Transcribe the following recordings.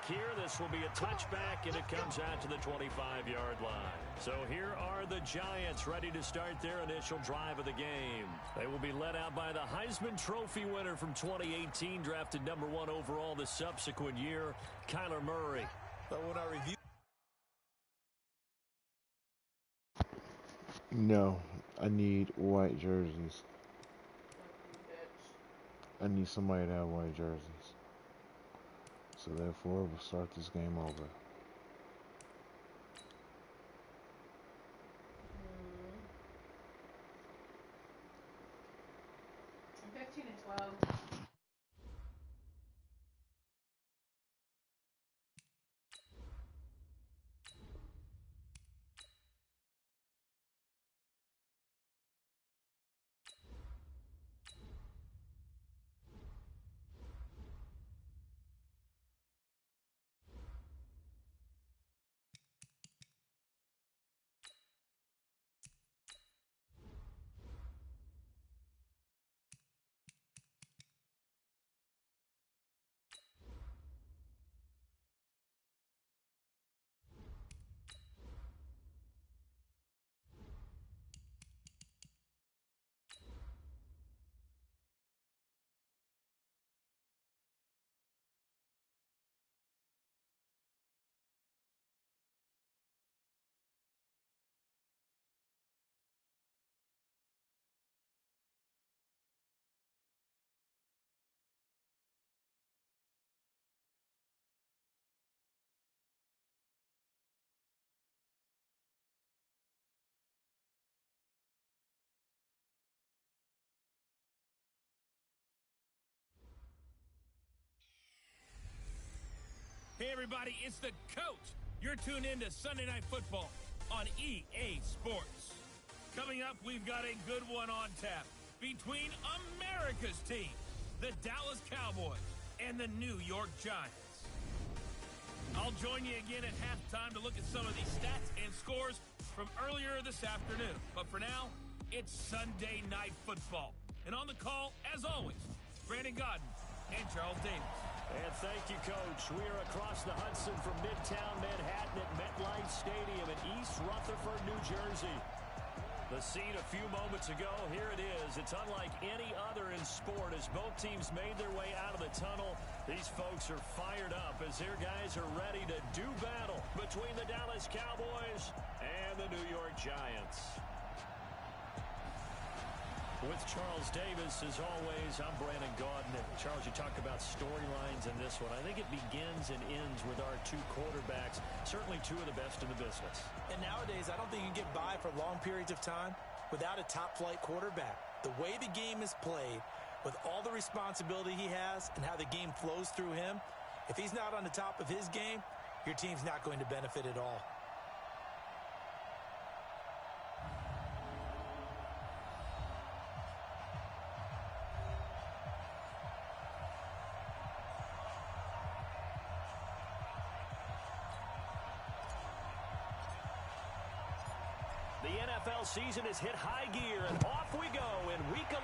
back here. This will be a touchback, and it comes out to the 25-yard line. So here are the Giants ready to start their initial drive of the game. They will be led out by the Heisman Trophy winner from 2018, drafted #1 overall the subsequent year, Kyler Murray. But when I review... No, I need white jerseys. I need somebody to have white jerseys. So therefore, we'll start this game over. I'm 15 and 12. Hey everybody, it's the coach. You're tuned in to Sunday Night Football on EA Sports. Coming up, we've got a good one on tap between America's team, the Dallas Cowboys, and the New York Giants. I'll join you again at halftime to look at some of these stats and scores from earlier this afternoon. But for now, it's Sunday Night Football. And on the call, as always, Brandon Godden and Charles Davis. And thank you, Coach. We are across the Hudson from Midtown Manhattan at MetLife Stadium in East Rutherford, New Jersey. The scene a few moments ago, here it is. It's unlike any other in sport as both teams made their way out of the tunnel. These folks are fired up as their guys are ready to do battle between the Dallas Cowboys and the New York Giants. With Charles Davis, as always, I'm Brandon Gaudin. And Charles, you talked about storylines in this one. I think it begins and ends with our two quarterbacks, certainly two of the best in the business. And nowadays, I don't think you can get by for long periods of time without a top-flight quarterback. The way the game is played, with all the responsibility he has and how the game flows through him, if he's not on the top of his game, your team's not going to benefit at all. The NFL season has hit high gear, and off we go in Week 11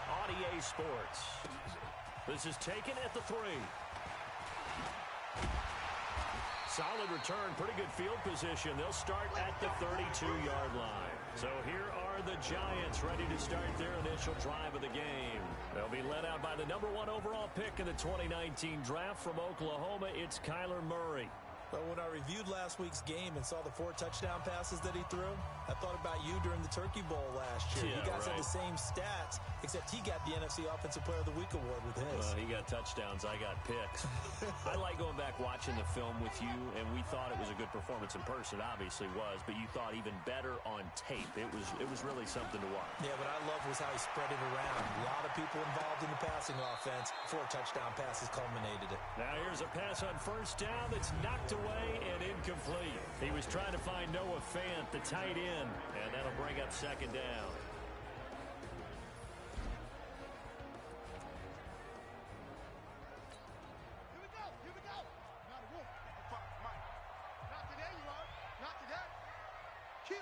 on EA Sports. This is taken at the 3. Solid return, pretty good field position. They'll start at the 32-yard line. So here are the Giants ready to start their initial drive of the game. They'll be led out by the #1 overall pick in the 2019 draft from Oklahoma. It's Kyler Murray. But when I reviewed last week's game and saw the 4 touchdown passes that he threw, I thought about you during the Turkey Bowl last year. Yeah, you guys right. had the same stats, except he got the NFC Offensive Player of the Week award with his. He got touchdowns. I got picks. I like going back watching the film with you, and we thought it was a good performance in person. It obviously was, but you thought even better on tape. It was really something to watch. Yeah, what I love was how he spread it around. A lot of people involved in the passing offense. 4 touchdown passes culminated it. Now here's a pass on first down that's knocked away and incomplete. He was trying to find Noah Fant, the tight end, and that'll bring up second down. Here we go. Not a wolf. Mike. Not today, you are. Not today. Kill.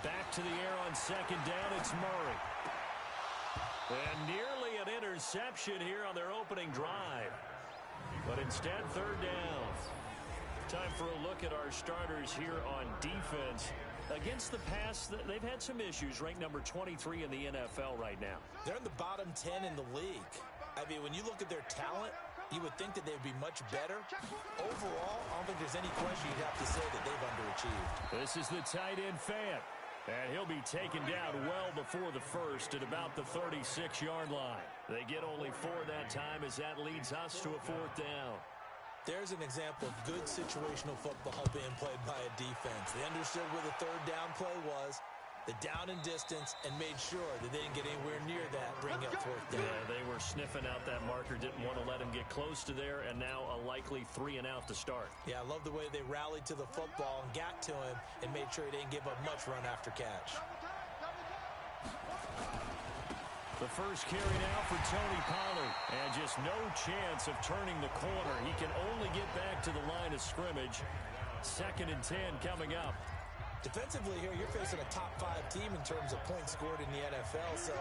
Back to the air on second down, it's Murray. And nearly an interception here on their opening drive. But instead, third down. Time for a look at our starters here on defense. Against the pass, they've had some issues. Ranked number 23 in the NFL right now. They're in the bottom 10 in the league. I mean, when you look at their talent, you would think that they'd be much better. Overall, I don't think there's any question you'd have to say that they've underachieved. This is the tight end Fant. And he'll be taken down well before the first at about the 36-yard line. They get only 4 that time as that leads us to a fourth down. There's an example of good situational football being played by a defense. They understood where the third down play was, the down and distance, and made sure that they didn't get anywhere near that, bringing up fourth down. Yeah, they were sniffing out that marker, didn't want to let him get close to there, and now a likely 3 and out to start. Yeah, I love the way they rallied to the football and got to him and made sure he didn't give up much run after catch. The first carry now for Tony Pollard, and just no chance of turning the corner. He can only get back to the line of scrimmage. 2nd and 10 coming up. Defensively here, you're facing a top 5 team in terms of points scored in the NFL. So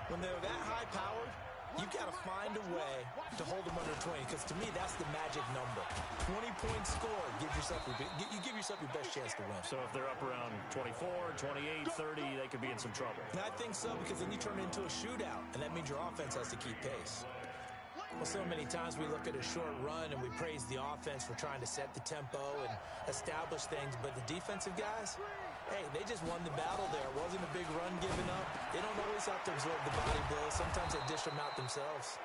when they're that high-powered, you've got to find a way to hold them under 20, because to me, that's the magic number. 20 points scored, you give yourself your best chance to win. So if they're up around 24, 28, 30, they could be in some trouble. And I think so, because then you turn it into a shootout, and that means your offense has to keep pace. Well, so many times we look at a short run and we praise the offense for trying to set the tempo and establish things, but the defensive guys, hey, they just won the battle there. It wasn't a big run given up. They don't always have to absorb the body blows. Sometimes they dish them out themselves.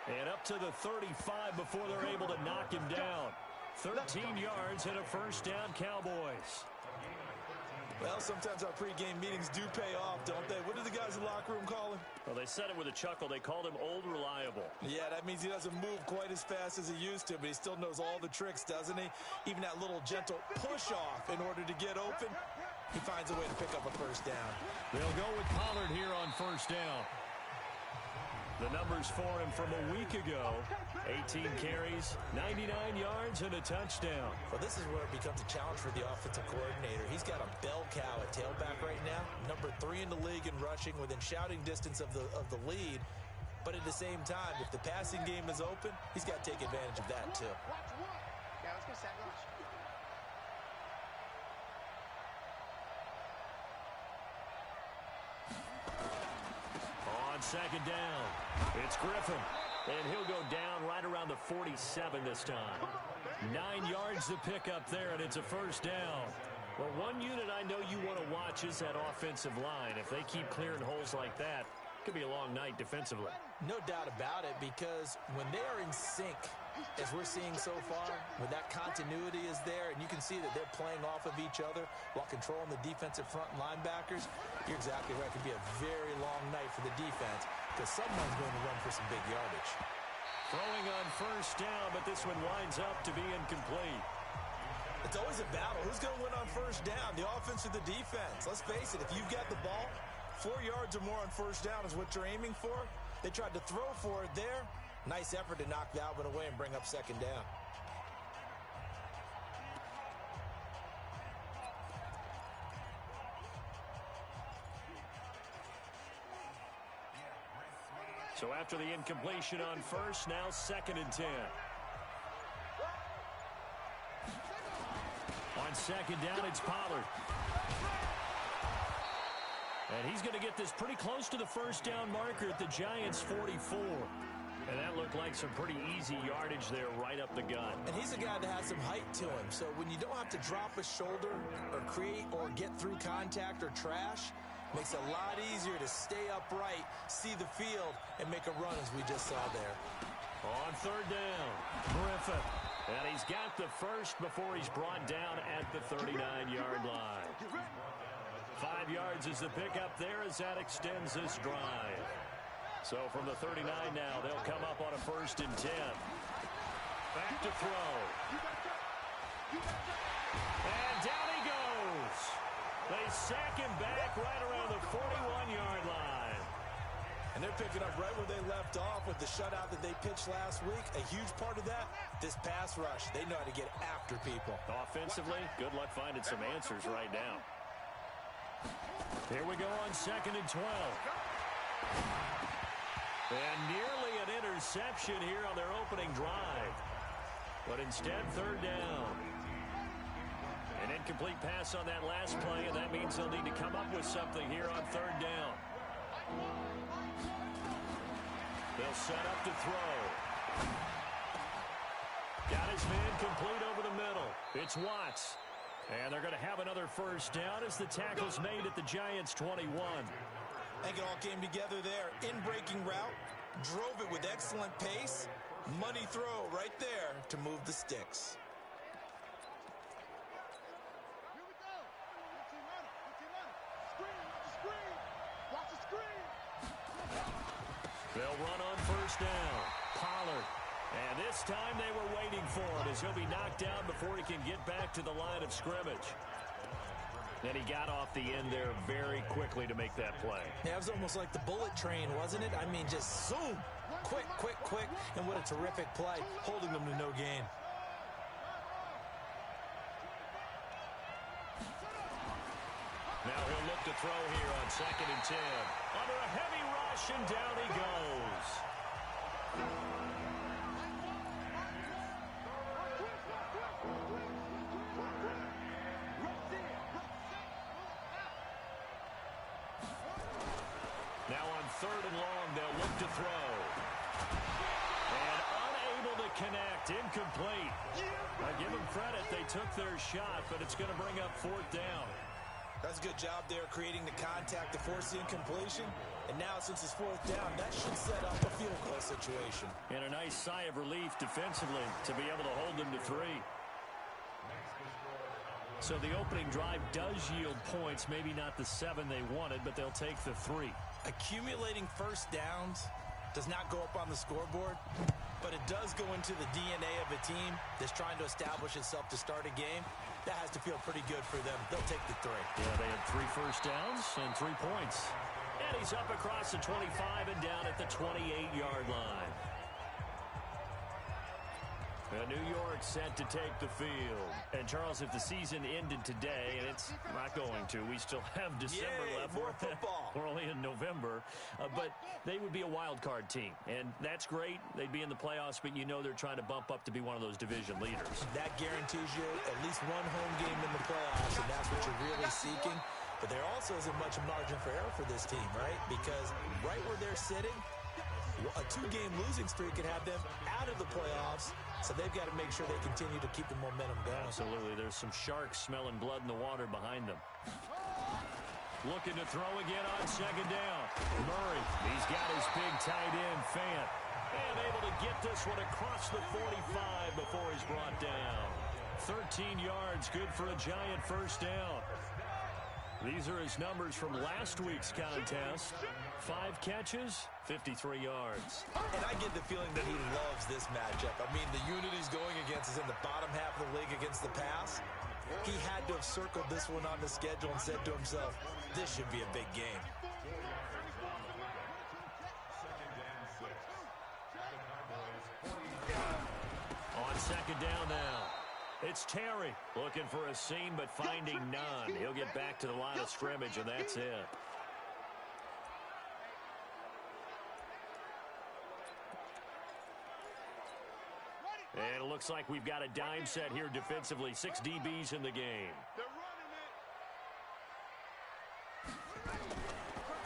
And up to the 35 before they're able to knock him down. 13 yards and a first down, Cowboys. Well, sometimes our pregame meetings do pay off, don't they? What do the guys in the locker room call him? Well, they said it with a chuckle. They called him Old Reliable. Yeah, that means he doesn't move quite as fast as he used to, but he still knows all the tricks, doesn't he? Even that little gentle push-off in order to get open, he finds a way to pick up a first down. They'll go with Pollard here on first down. The numbers for him from a week ago, 18 carries, 99 yards, and a touchdown. Well, this is where it becomes a challenge for the offensive coordinator. He's got a bell cow at tailback right now, number 3 in the league in rushing, within shouting distance of the lead. But at the same time, if the passing game is open, he's got to take advantage of that too. Yeah, let's go sack rush. On second down, it's Griffin, and he'll go down right around the 47 this time. 9 yards to pick up there, and it's a first down. Well, one unit I know you want to watch is that offensive line. If they keep clearing holes like that, it could be a long night defensively. No doubt about it, because when they are in sync, as we're seeing so far, when that continuity is there, and you can see that they're playing off of each other while controlling the defensive front linebackers, you're exactly right. It could be a very long night for the defense, because someone's going to run for some big yardage. Throwing on first down, but this one winds up to be incomplete. It's always a battle. Who's going to win on first down, the offense or the defense? Let's face it, if you've got the ball, 4 yards or more on first down is what you're aiming for. They tried to throw for it there. Nice effort to knock that one away and bring up second down. So after the incompletion on first, now 2nd and 10. On second down, it's Pollard. And he's going to get this pretty close to the first down marker at the Giants' 44. And that looked like some pretty easy yardage there right up the gut. And he's a guy that has some height to him. So when you don't have to drop a shoulder or create or get through contact or trash, makes it a lot easier to stay upright, see the field, and make a run as we just saw there. On third down, Griffin. And he's got the first before he's brought down at the 39-yard line. 5 yards is the pickup there as that extends this drive. So from the 39 now, they'll come up on a 1st and 10. Back to throw. And down he goes. They sack him back right around the 41-yard line. And they're picking up right where they left off with the shutout that they pitched last week. A huge part of that, this pass rush. They know how to get after people. Offensively, good luck finding some answers right now. Here we go on 2nd and 12. And nearly an interception here on their opening drive. But instead, third down. An incomplete pass on that last play, and that means they'll need to come up with something here on third down. They'll set up to throw. Got his man complete over the middle. It's Watts. And they're going to have another first down as the tackle's made at the Giants' 21. I think it all came together there. In-breaking route, drove it with excellent pace. Money throw right there to move the sticks. Here we go. Watch him run it. Screen, watch the screen. They'll run on first down. Pollard. And this time they were waiting for him as he'll be knocked down before he can get back to the line of scrimmage. And he got off the end there very quickly to make that play. Yeah, it was almost like the bullet train, wasn't it? I mean, just zoom. Quick, quick, quick. And what a terrific play, holding them to no gain. Now he'll look to throw here on 2nd and 10. Under a heavy rush, and down he goes. Now on 3rd and long, they'll look to throw. And unable to connect, incomplete. I give them credit, they took their shot, but it's going to bring up 4th down. That's a good job there creating the contact to force the incompletion. And now since it's 4th down, that should set up a field goal situation. And a nice sigh of relief defensively to be able to hold them to 3. So the opening drive does yield points, maybe not the 7 they wanted, but they'll take the 3. Accumulating first downs does not go up on the scoreboard, but it does go into the DNA of a team that's trying to establish itself to start a game. That has to feel pretty good for them. They'll take the 3. Yeah, they had 3 first downs and 3 points. And he's up across the 25 and down at the 28-yard line. New York set to take the field. And, Charles, if the season ended today, and it's not going to, we still have December left. More football. We're only in November. But they would be a wild card team. And that's great. They'd be in the playoffs, but you know they're trying to bump up to be one of those division leaders. That guarantees you at least one home game in the playoffs, and that's what you're really seeking. But there also isn't much margin for error for this team, right? Because right where they're sitting, a 2-game losing streak could have them out of the playoffs, so they've got to make sure they continue to keep the momentum going. Absolutely. There's some sharks smelling blood in the water behind them. Looking to throw again on 2nd down. Murray, he's got his big tight end, Fant. And able to get this one across the 45 before he's brought down. 13 yards, good for a Giant first down. These are his numbers from last week's contest. 5 catches, 53 yards. And I get the feeling that he loves this matchup. I mean, the unit he's going against is in the bottom half of the league against the pass. He had to have circled this one on the schedule and said to himself, this should be a big game. On 2nd down now. It's Terry looking for a seam, but finding none. He'll get back to the line of scrimmage, and that's it. And it looks like we've got a dime set here defensively. 6 DBs in the game.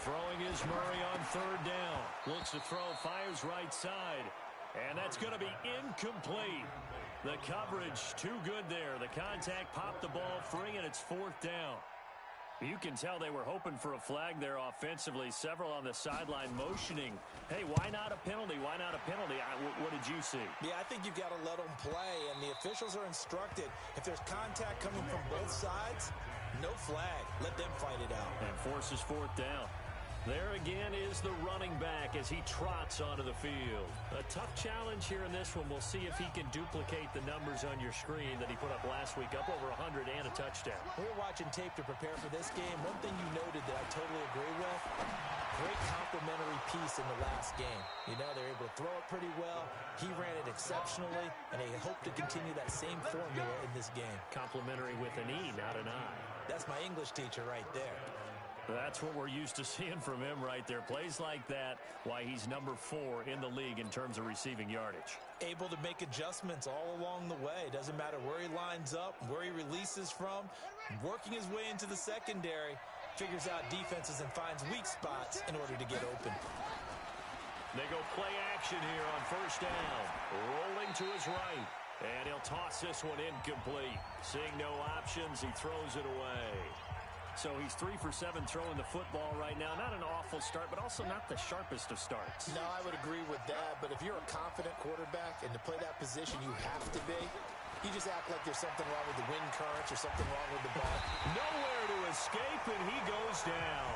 Throwing is Murray on 3rd down. Looks to throw, fires right side. And that's going to be incomplete. The coverage too good there. The contact popped the ball free, and it's 4th down. You can tell they were hoping for a flag there offensively. Several on the sideline motioning. Hey, why not a penalty? Why not a penalty? What did you see? Yeah, I think you've got to let them play, and the officials are instructed. If there's contact coming from both sides, no flag. Let them fight it out. And forces 4th down. There again is the running back as he trots onto the field. A tough challenge here in this one. We'll see if he can duplicate the numbers on your screen that he put up last week, up over 100 and a touchdown. We were watching tape to prepare for this game. One thing you noted that I totally agree with, great complimentary piece in the last game. You know, they're able to throw it pretty well. He ran it exceptionally, and they hope to continue that same formula in this game. Complimentary with an E, not an I. That's my English teacher right there. That's what we're used to seeing from him right there. Plays like that, why he's number 4 in the league in terms of receiving yardage. Able to make adjustments all along the way. Doesn't matter where he lines up, where he releases from. Working his way into the secondary, figures out defenses and finds weak spots in order to get open. They go play action here on first down. Rolling to his right. And he'll toss this one incomplete. Seeing no options, he throws it away. So he's 3 for 7 throwing the football right now. Not an awful start, but also not the sharpest of starts. No, I would agree with that. But if you're a confident quarterback and to play that position, you have to be. You just act like there's something wrong with the wind currents or something wrong with the ball. Nowhere to escape, and he goes down.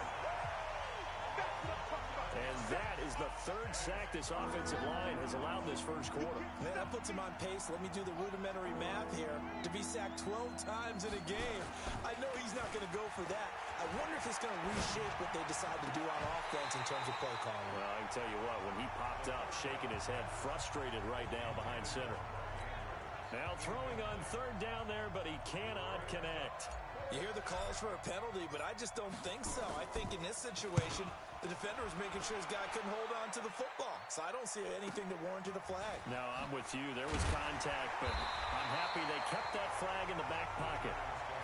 And that is the 3rd sack this offensive line has allowed this first quarter. Man, that puts him on pace. Let me do the rudimentary math here. To be sacked 12 times in a game. I know he's not going to go for that. I wonder if it's going to reshape what they decide to do on offense in terms of play calling. Well, I can tell you what, when he popped up, shaking his head, frustrated right now behind center. Now throwing on 3rd down there, but he cannot connect. You hear the calls for a penalty, but I just don't think so. I think in this situation, the defender was making sure his guy couldn't hold on to the football. So I don't see anything that warranted a flag. No, I'm with you. There was contact, but I'm happy they kept that flag in the back pocket.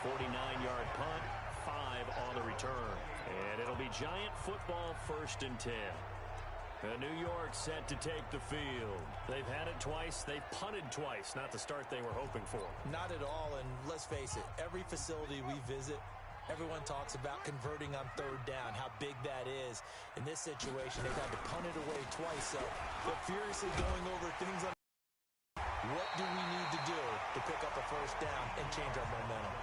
49-yard punt, 5 on the return. And it'll be Giant football 1st and 10. New York set to take the field. They've had it twice. They've punted twice. Not the start they were hoping for. Not at all, and let's face it, every facility we visit, everyone talks about converting on 3rd down, how big that is. In this situation, they've had to punt it away twice, so they're furiously going over things on what do we need to do to pick up a 1st down and change our momentum.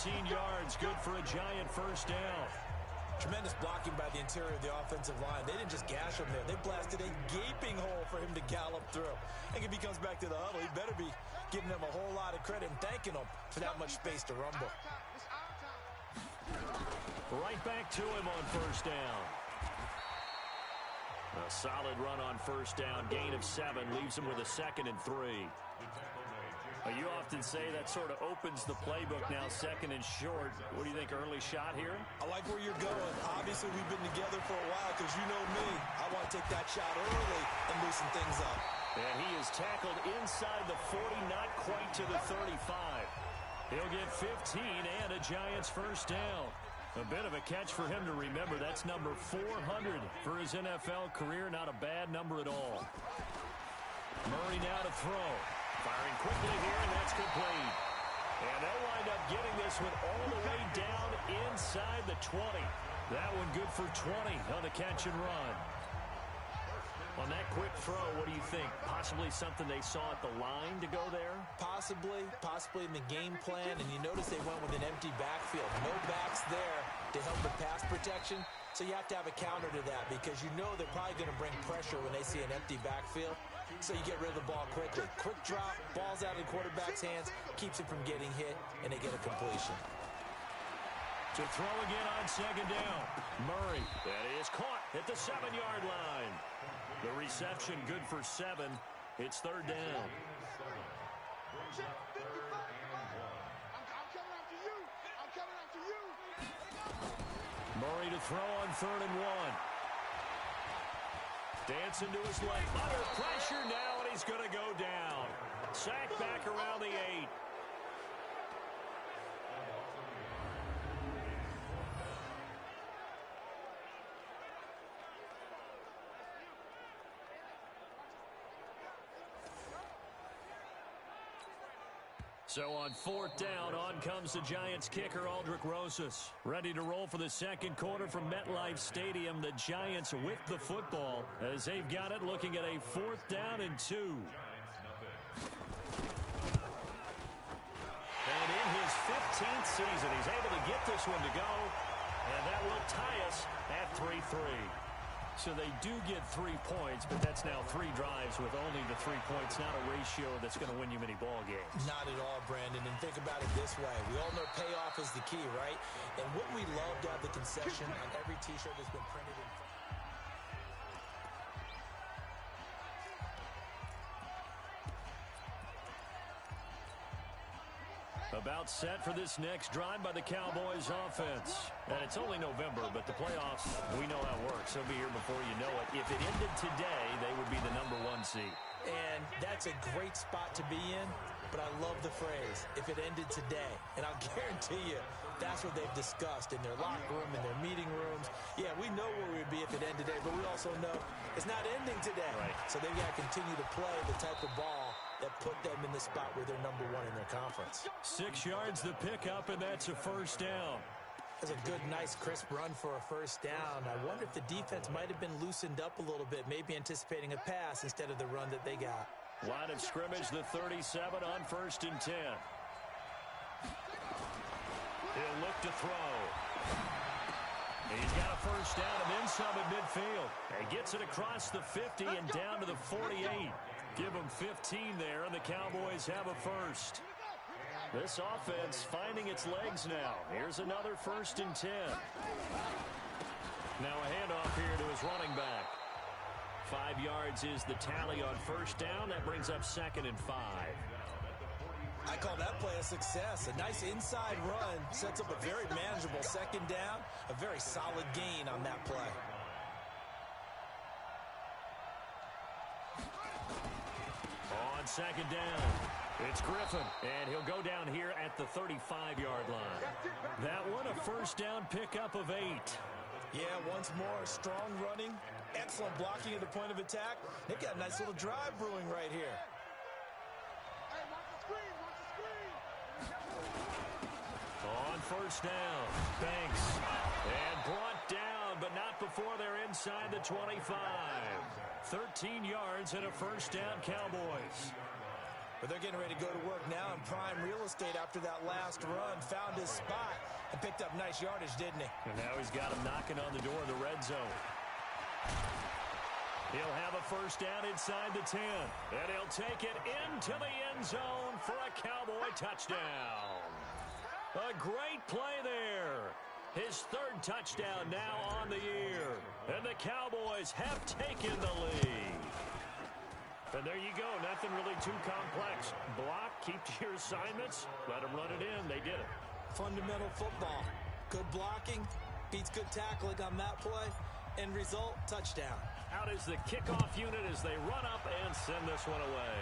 13 yards, good for a Giant 1st down. Tremendous blocking by the interior of the offensive line. They didn't just gash him there. They blasted a gaping hole for him to gallop through. I think if he comes back to the huddle, he better be giving them a whole lot of credit and thanking them for that much space to rumble. Right back to him on 1st down. A solid run on 1st down. Gain of 7 leaves him with a 2nd and 3. You often say that sort of opens the playbook now, 2nd and short. What do you think, early shot here? I like where you're going. Obviously, we've been together for a while because you know me. I want to take that shot early and loosen things up. And he is tackled inside the 40, not quite to the 35. He'll get 15 and a Giants 1st down. A bit of a catch for him to remember. That's number 400 for his NFL career. Not a bad number at all. Murray now to throw. Firing quickly here, and that's complete. And they'll wind up getting this one all the way down inside the 20. That one good for 20 on the catch and run. On that quick throw, what do you think? Possibly something they saw at the line to go there? Possibly in the game plan, and you notice they went with an empty backfield. No backs there to help with pass protection, so you have to have a counter to that because you know they're probably going to bring pressure when they see an empty backfield, so you get rid of the ball quickly. Quick drop, ball's out of the quarterback's hands, keeps it from getting hit, and they get a completion. To throw again on 2nd down. Murray, that is caught at the 7-yard line. The reception good for 7. It's 3rd down. Murray to throw on 3rd and 1. Dancing to his left. Under pressure now, and he's going to go down. Sacked back around the 8. So on 4th down, on comes the Giants kicker, Aldrick Rosas. Ready to roll for the 2nd quarter from MetLife Stadium. The Giants with the football as they've got it, looking at a 4th down and 2. And in his 15th season, he's able to get this one to go. And that will tie us at 3-3. So they do get 3 points, but that's now 3 drives with only the 3 points, not a ratio that's going to win you many ball games. Not at all, Brandon. And think about it this way. We all know payoff is the key, right? And wouldn't we love to have the concession on every T-shirt that's been printed in front? About set for this next drive by the Cowboys offense. And it's only November, but the playoffs, we know how it works. They'll be here before you know it. If it ended today, they would be the #1 seed. And that's a great spot to be in, but I love the phrase, if it ended today. And I'll guarantee you, that's what they've discussed in their locker room, in their meeting rooms. Yeah, we know where we would be if it ended today, but we also know it's not ending today. Right. So they've got to continue to play the type of ball that put them in the spot where they're #1 in their conference. 6 yards the pickup, and that's a first down. That's a good, nice, crisp run for a first down. I wonder if the defense might have been loosened up a little bit, maybe anticipating a pass instead of the run that they got. Line of scrimmage, the 37 on 1st and 10. He'll look to throw. He's got a first down and then some at midfield. And gets it across the 50 and down to the 48. Give them 15 there, and the Cowboys have a first. This offense finding its legs now. Here's another 1st and 10. Now a handoff here to his running back. 5 yards is the tally on first down. That brings up 2nd and 5. I call that play a success. A nice inside run sets up a very manageable 2nd down. A very solid gain on that play. On 2nd down, it's Griffin, and he'll go down here at the 35-yard line. That one, a first down pickup of 8. Yeah, once more, strong running, excellent blocking at the point of attack. They've got a nice little drive brewing right here. Hey, watch the screen, On first down, Banks, and brought down, but not before they're inside the 25. 13 yards and a first down, Cowboys. But they're getting ready to go to work now in prime real estate after that last run. Found his spot and picked up nice yardage, didn't he? And now he's got him knocking on the door of the red zone. He'll have a first down inside the 10. And he'll take it into the end zone for a Cowboy touchdown. A great play there. His 3rd touchdown now on the year. And the Cowboys have taken the lead. And there you go. Nothing really too complex. Block, keep to your assignments, let them run it in. They did it. Fundamental football. Good blocking, beats good tackling on that play. End result, touchdown. Out is the kickoff unit as they run up and send this one away.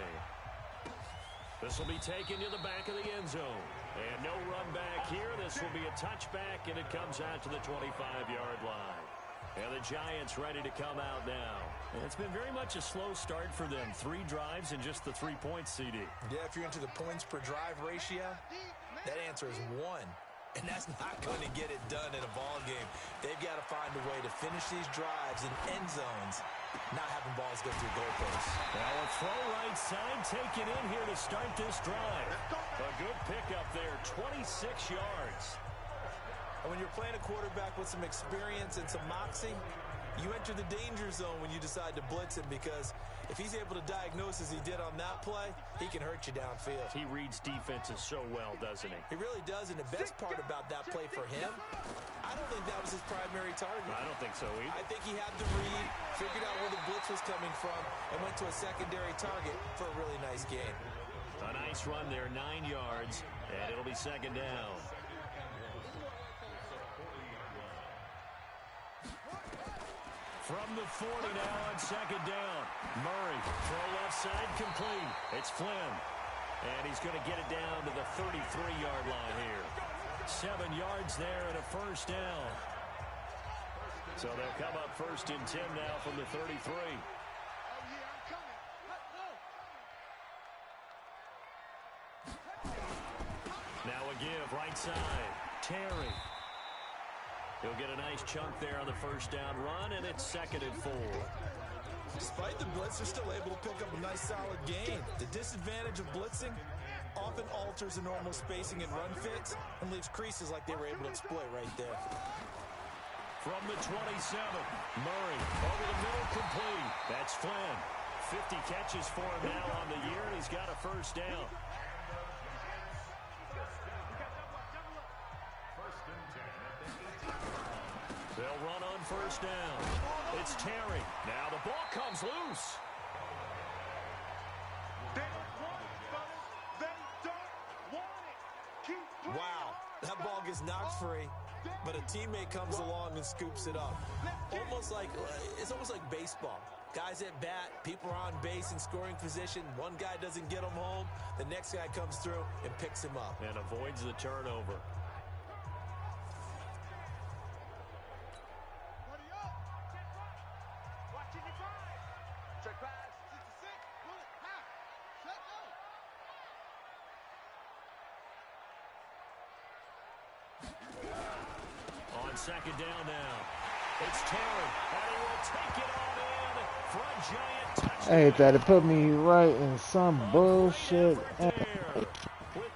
This will be taken to the back of the end zone. And no run back here. This will be a touchback, and it comes out to the 25-yard line. And the Giants ready to come out now. And it's been very much a slow start for them. 3 drives and just the 3 points, CD. Yeah, if you're into the points per drive ratio, that answer is 1. And that's not going to get it done in a ball game. They've got to find a way to finish these drives in end zones, not having balls go through goalposts. Now a throw right side taken in here to start this drive. A good pickup there, 26 yards. And when you're playing a quarterback with some experience and some moxie, you enter the danger zone when you decide to blitz him, because if he's able to diagnose as he did on that play, he can hurt you downfield. He reads defenses so well, doesn't he? He really does, and the best part about that play for him, I don't think that was his primary target. I don't think so either. I think he had the read, figured out where the blitz was coming from, and went to a secondary target for a really nice gain. A nice run there, 9 yards, and it'll be 2nd down. From the 40 now on 2nd down. Murray, throw left side complete. It's Flynn. And he's going to get it down to the 33-yard line here. 7 yards there and a first down. So they'll come up 1st and 10 now from the 33. Now a give, right side. Terry. He'll get a nice chunk there on the first down run, and it's 2nd and 4. Despite the blitz, they're still able to pick up a nice solid gain. The disadvantage of blitzing often alters the normal spacing and run fits and leaves creases like they were able to exploit right there. From the 27, Murray over the middle complete. That's Flynn. 50 catches for him now on the year, and he's got a first down. They'll run on first down. It's Terry. Now the ball comes loose. They don't want it, fellas. They don't want it. Wow, that ball gets knocked free, but a teammate comes along and scoops it up. It's almost like baseball. Guys at bat, people are on base in scoring position. One guy doesn't get him home. The next guy comes through and picks him up. And avoids the turnover. On second down now. It's Terry, and he will take it on in for a giant touchdown. I hate that. It put me right in some bullshit.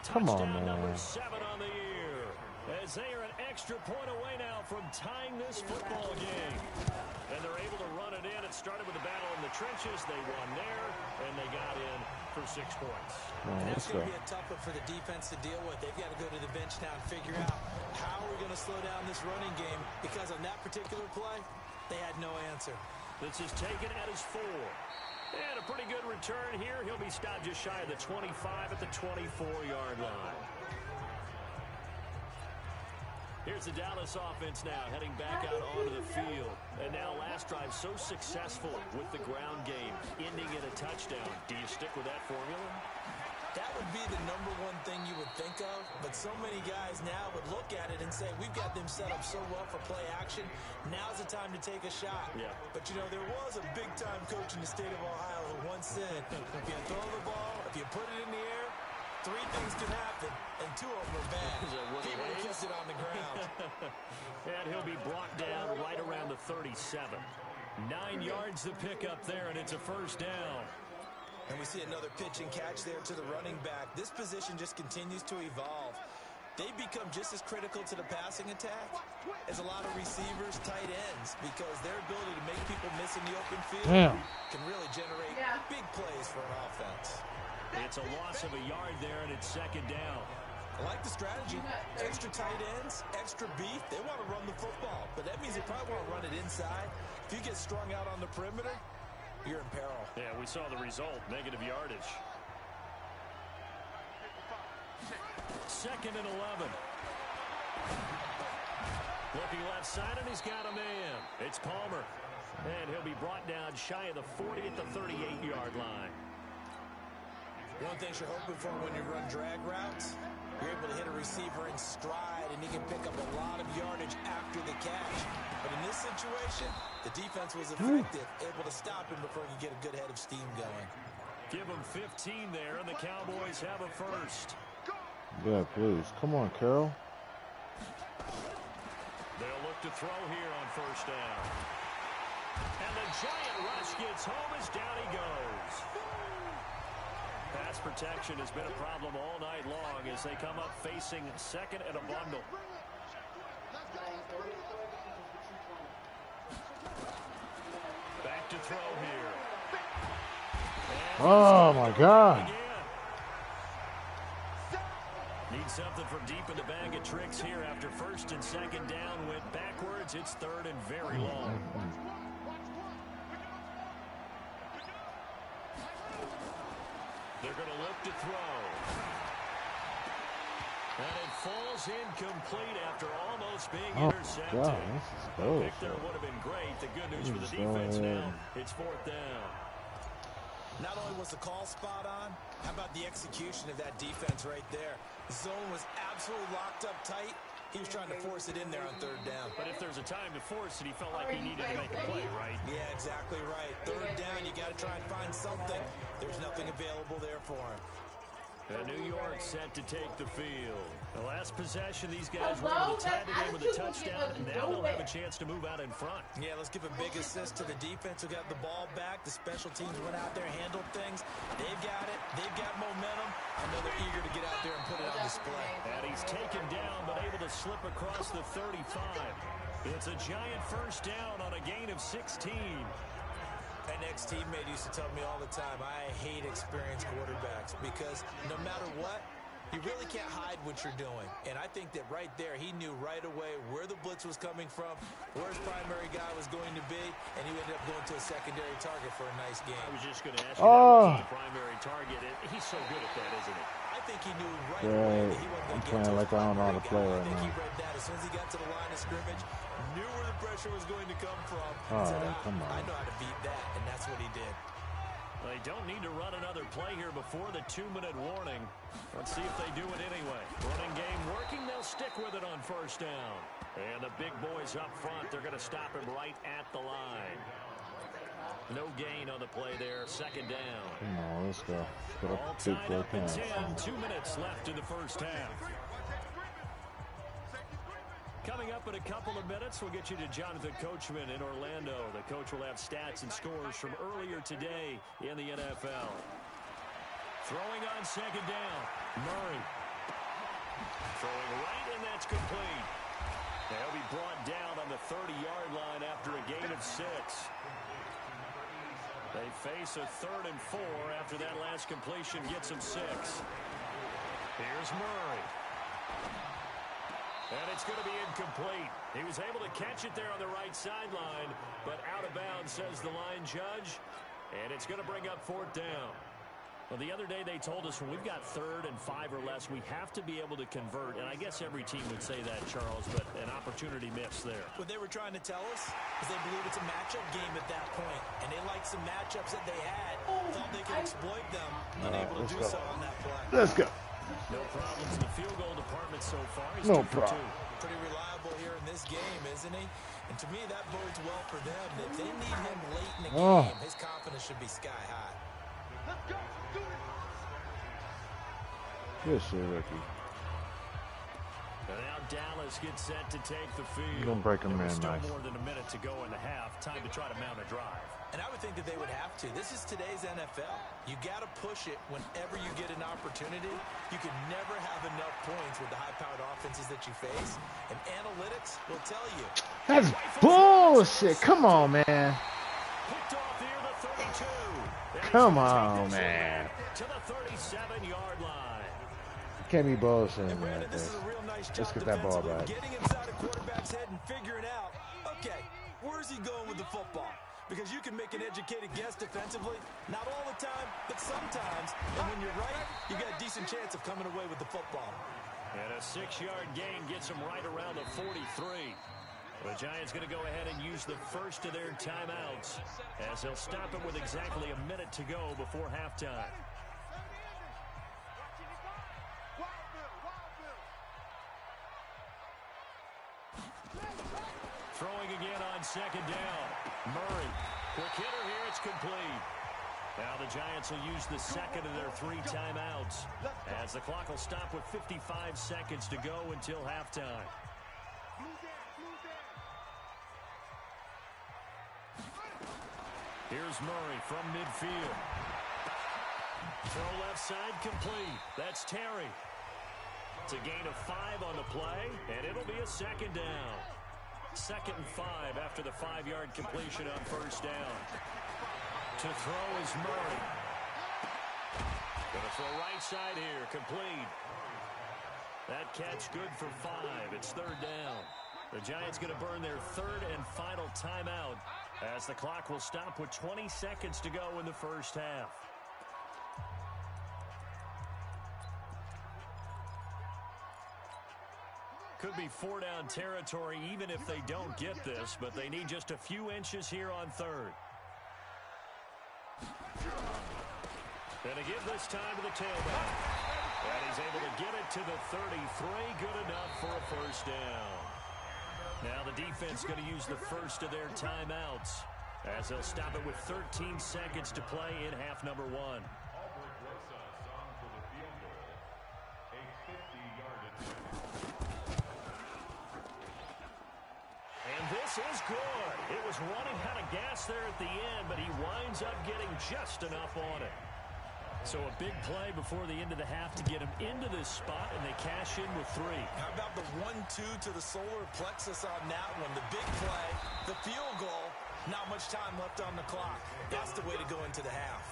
Come on, man. Number 7 on the year, as they are an extra point away now from tying this football game. And they're able to run it in. It started with a battle in the trenches. They won there, and they got in for 6 points. And that's going to be a tough one for the defense to deal with. They've got to go to the bench now and figure out how we're going to slow down this running game, because on that particular play, they had no answer. This is taken at his 4. And a pretty good return here. He'll be stopped just shy of the 25 at the 24-yard line. Here's the Dallas offense now, heading back out onto the field. And now last drive so successful with the ground game, ending in a touchdown. Do you stick with that formula? That would be the number one thing you would think of, but so many guys now would look at it and say, we've got them set up so well for play action, now's the time to take a shot. Yeah. But, you know, there was a big-time coach in the state of Ohio who once said, if you throw the ball, if you put it in the air, 3 things can happen, and 2 of them are bad. He would have kept it on the ground. And he'll be brought down right around the 37. 9 yards to pick up there, and it's a first down. And we see another pitch and catch there to the running back. This position just continues to evolve. They become just as critical to the passing attack as a lot of receivers, tight ends, because their ability to make people miss in the open field can really generate big plays for an offense. It's a loss of a yard there, and it's second down. I like the strategy. Extra tight ends, extra beef. They want to run the football, but that means they probably want to run it inside. If you get strung out on the perimeter, you're in peril. Yeah, we saw the result, negative yardage. Second and 11. Looking left side, and he's got a man. It's Palmer. And he'll be brought down shy of the 40 at the 38-yard line. One thing you're hoping for when you run drag routes, you're able to hit a receiver in stride, and he can pick up a lot of yardage after the catch. But in this situation, the defense was effective, able to stop him before he could get a good head of steam going. Give him 15 there, and the Cowboys have a first. Yeah, please. Come on, Carroll. They'll look to throw here on first down. And the giant rush gets home as down he goes. Pass protection has been a problem all night long as they come up facing second and a bundle. Back to throw here. Oh, my God. Need something from deep in the bag of tricks here after first and second down went backwards. It's third and very long. They're going to look to throw. And it falls incomplete after almost being intercepted. God, this is The pick there would have been great. The good news for the defense now, it's fourth down. Not only was the call spot on, how about the execution of that defense right there? The zone was absolutely locked up tight. He was trying to force it in there on third down. But if there's a time to force it, he felt like he needed to make a play, right? Yeah, exactly right. Third down, you got to try and find something. There's nothing available there for him. And New York set to take the field. The last possession, these guys were able to tie the game with a touchdown. Now they'll have a chance to move out in front. Yeah, let's give a big assist to the defense who got the ball back. The special teams went out there, handled things. They've got it. They've got momentum. I know they're eager to get out there and put it on display. And he's taken down, but able to slip across the 35. It's a giant first down on a gain of 16. An ex-teammate used to tell me all the time, I hate experienced quarterbacks because no matter what, You really can't hide what you're doing. And I think that right there, he knew right away where the blitz was coming from, where his primary guy was going to be, and he ended up going to a secondary target for a nice game. I was just going to ask you, that wasn't the primary target. He's so good at that, isn't he? I think he knew right away that he wasn't going to get to his primary guy. I think he read that. As soon as he got to the line of scrimmage, knew where the pressure was going to come from, and said, I know how to beat that, and that's what he did. They don't need to run another play here before the 2-minute warning. Let's see if they do it anyway. Running game working. They'll stick with it on first down. And the big boys up front, they're going to stop him right at the line. No gain on the play there. Second down. Come on, let's go. All tied up at 10. 2 minutes left in the first half. Coming up in a couple of minutes, we'll get you to Jonathan Coachman in Orlando. The coach will have stats and scores from earlier today in the NFL. Throwing on second down, Murray. Throwing right, and that's complete. They'll be brought down on the 30-yard line after a gain of 6. They face a 3rd and 4 after that last completion gets them 6. Here's Murray. And it's going to be incomplete. He was able to catch it there on the right sideline, but out of bounds, says the line judge. And it's going to bring up 4th down. Well, the other day they told us when we've got 3rd and 5 or less, we have to be able to convert. And I guess every team would say that, Charles, but an opportunity missed there. What they were trying to tell us is they believe it's a matchup game at that point. And they liked some matchups that they had. Thought they could exploit them. Unable to do so on that play. Let's go. No problems in the field goal department so far. He's no 2 for 2. Pretty reliable here in this game, isn't he? And to me, that bodes well for them. If they need him late in the game, his confidence should be sky high. Let's go. Do it. Good shit, Ricky. And now Dallas gets set to take the field. You're gonna break him in, still nice. more than a minute to go in the half. Time to try to mount a drive. And I would think that they would have to. This is today's NFL. You got to push it whenever you get an opportunity. You can never have enough points with the high-powered offenses that you face. And analytics will tell you. That's bullshit. Come on, man. Picked off here, the 32. Come on, man. To the 37-yard line. Can't be bullshitting, And Brandon, man. this is a real nice Let's job get that ball defensively, back. getting inside a quarterback's head and figuring out, okay, where's he going with the football? Because you can make an educated guess defensively, not all the time, but sometimes. And when you're right, you got a decent chance of coming away with the football. And a 6-yard gain gets them right around the 43. The Giants going to go ahead and use the first of their timeouts as they'll stop it with exactly a minute to go before halftime. Throwing again on second down. Murray. Quick hitter here. It's complete. Now the Giants will use the second of their 3 timeouts as the clock will stop with 55 seconds to go until halftime. Here's Murray from midfield. Throw left side complete. That's Terry. It's a gain of 5 on the play, and it'll be a second down. 2nd and 5 after the 5-yard completion on first down. To throw is Murray. Going to throw right side here, complete. That catch good for 5. It's 3rd down. The Giants going to burn their 3rd and final timeout as the clock will stop with 20 seconds to go in the first half. Could be 4-down territory even if they don't get this, but they need just a few inches here on 3rd. Gonna give this time to the tailback. And he's able to get it to the 33. Good enough for a first down. Now the defense going to use the first of their timeouts as they'll stop it with 13 seconds to play in half number 1. And this is good. It was running out of gas there at the end, but he winds up getting just enough on it. So a big play before the end of the half to get him into this spot, and they cash in with 3. How about the 1-2 to the solar plexus on that one? The big play, the field goal, not much time left on the clock. That's the way to go into the half.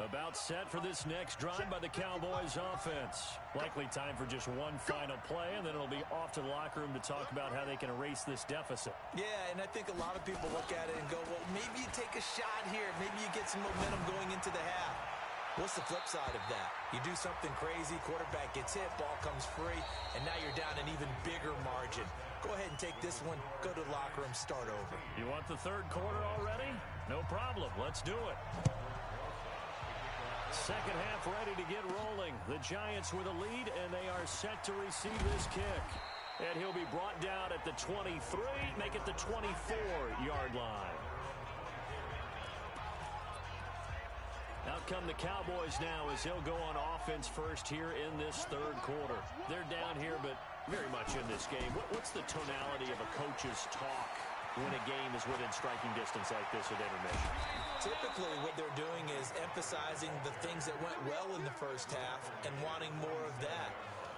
About set for this next drive by the Cowboys offense. Likely time for just one final play, and then it'll be off to the locker room to talk about how they can erase this deficit. Yeah, and I think a lot of people look at it and go, well, maybe you take a shot here. Maybe you get some momentum going into the half. What's the flip side of that? You do something crazy, quarterback gets hit, ball comes free, and now you're down an even bigger margin. Go ahead and take this one, go to the locker room, start over. You want the third quarter already? No problem. Let's do it. Second half ready to get rolling. The Giants with a lead, and they are set to receive this kick. And he'll be brought down at the 23, make it the 24-yard line. Out come the Cowboys now as they'll go on offense first here in this third quarter. They're down here, but very much in this game. What's the tonality of a coach's talk when a game is within striking distance like this at intermission? Typically, what they're doing is emphasizing the things that went well in the first half and wanting more of that.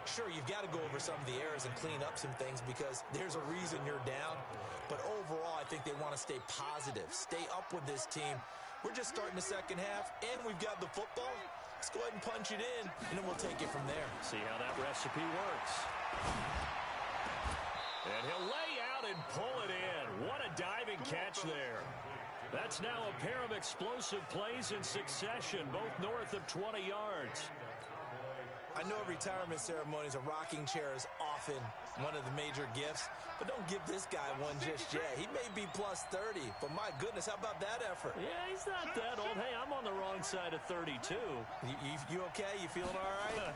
Sure, you've got to go over some of the errors and clean up some things because there's a reason you're down. But overall, I think they want to stay positive, stay up with this team. We're just starting the second half, and we've got the football. Let's go ahead and punch it in, and then we'll take it from there. See how that recipe works. And he'll lay out and pull it in. What a diving catch there. That's now a pair of explosive plays in succession, both north of 20 yards. I know retirement ceremonies, a rocking chair is often one of the major gifts, but don't give this guy one just yet. He may be plus 30, but my goodness, how about that effort? Yeah, he's not that old. Hey, I'm on the wrong side of 32. You okay? You feeling all right?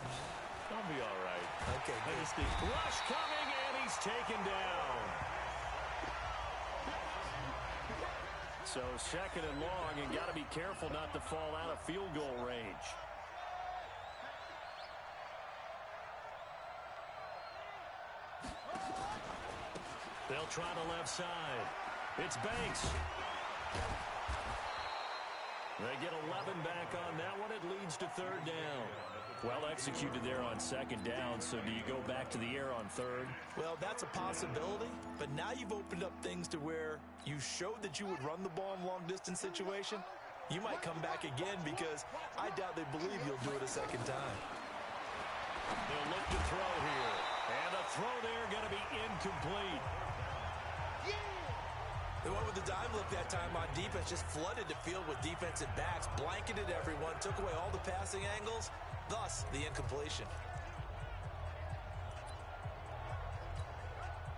I'll be all right. Okay, good. Rush coming, and he's taken down. So second and long, and got to be careful not to fall out of field goal range. They'll try the left side. It's Banks. They get 11 back on that one. It leads to third down. Well executed there on second down, so do you go back to the air on third? Well, that's a possibility, but now you've opened up things to where you showed that you would run the ball in long-distance situation. You might come back again because I doubt they believe you'll do it a second time. They'll look to throw here, and a throw there going to be incomplete. They went with the dime look that time on defense, just flooded the field with defensive backs, blanketed everyone, took away all the passing angles, thus the incompletion.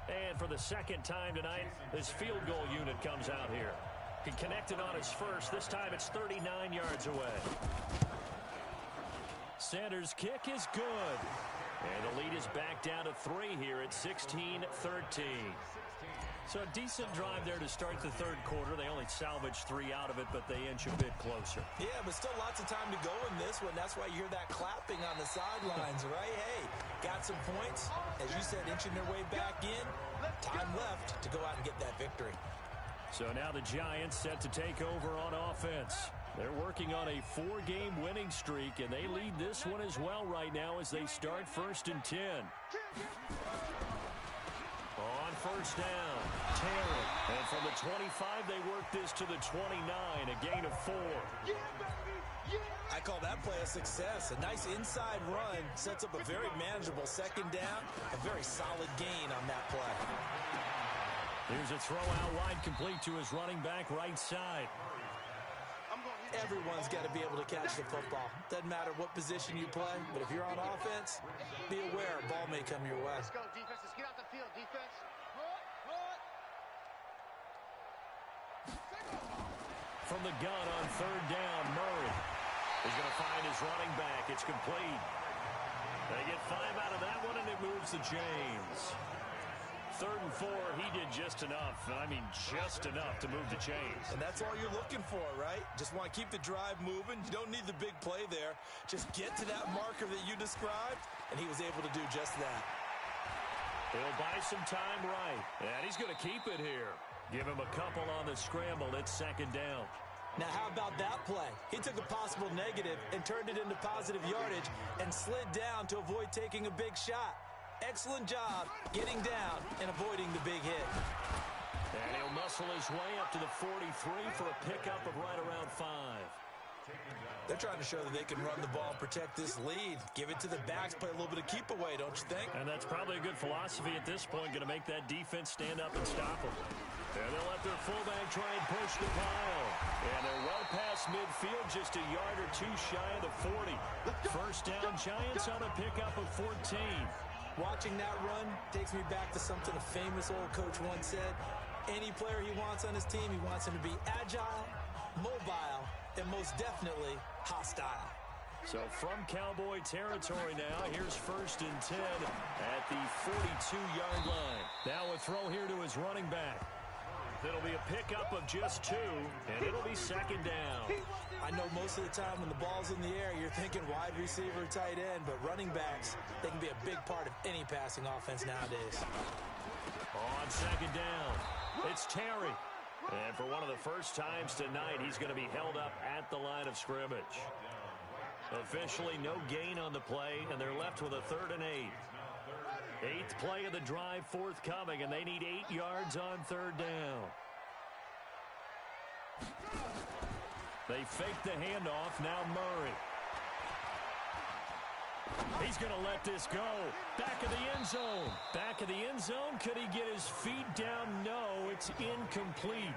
And for the second time tonight, this field goal unit comes out here. He connected on his first. This time it's 39 yards away. Sanders' kick is good. And the lead is back down to 3 here at 16-13. So a decent drive there to start the third quarter. They only salvaged 3 out of it, but they inch a bit closer. Yeah, but still lots of time to go in this one. That's why you hear that clapping on the sidelines, right? Hey, got some points. As you said, inching their way back in. Time left to go out and get that victory. So now the Giants set to take over on offense. They're working on a 4-game winning streak, and they lead this one as well right now as they start 1st and 10. On first down, Terry. And from the 25, they work this to the 29, a gain of 4. I call that play a success. A nice inside run sets up a very manageable second down. A very solid gain on that play. Here's a throw out wide, complete to his running back right side. Everyone's got to be able to catch the football. Doesn't matter what position you play, but if you're on offense, be aware a ball may come your way. Let's go, defense. Let's get out the field, defense. From the gun on third down, Murray is going to find his running back. It's complete. They get 5 out of that one, and it moves the chains. 3rd and 4, he did just enough. I mean, just enough to move the chains. And that's all you're looking for, right? Just want to keep the drive moving. You don't need the big play there. Just get to that marker that you described, and he was able to do just that. He'll buy some time right, and he's going to keep it here. Give him a couple on the scramble. It's second down. Now, how about that play? He took a possible negative and turned it into positive yardage and slid down to avoid taking a big shot. Excellent job getting down and avoiding the big hit. And he'll muscle his way up to the 43 for a pickup of right around 5. They're trying to show that they can run the ball and protect this lead. Give it to the backs, play a little bit of keep away, don't you think? And that's probably a good philosophy at this point, going to make that defense stand up and stop them. And they'll let their fullback try and push the pile. And they're well past midfield, just a yard or two shy of the 40. First down, Giants on a pickup of 14. Watching that run takes me back to something a famous old coach once said. Any player he wants on his team, he wants him to be agile, mobile, and most definitely hostile. So from Cowboy territory now, here's 1st and 10 at the 42-yard line. Now a throw here to his running back. It'll be a pickup of just 2, and it'll be 2nd down. I know most of the time when the ball's in the air, you're thinking wide receiver, tight end, but running backs, they can be a big part of any passing offense nowadays. On 2nd down, it's Terry. And for one of the first times tonight, he's going to be held up at the line of scrimmage. Officially no gain on the play, and they're left with a 3rd and 8. 8th play of the drive forthcoming, and they need 8 yards on 3rd down. They fake the handoff. Now Murray. He's going to let this go. Back of the end zone. Back of the end zone. Could he get his feet down? No, it's incomplete.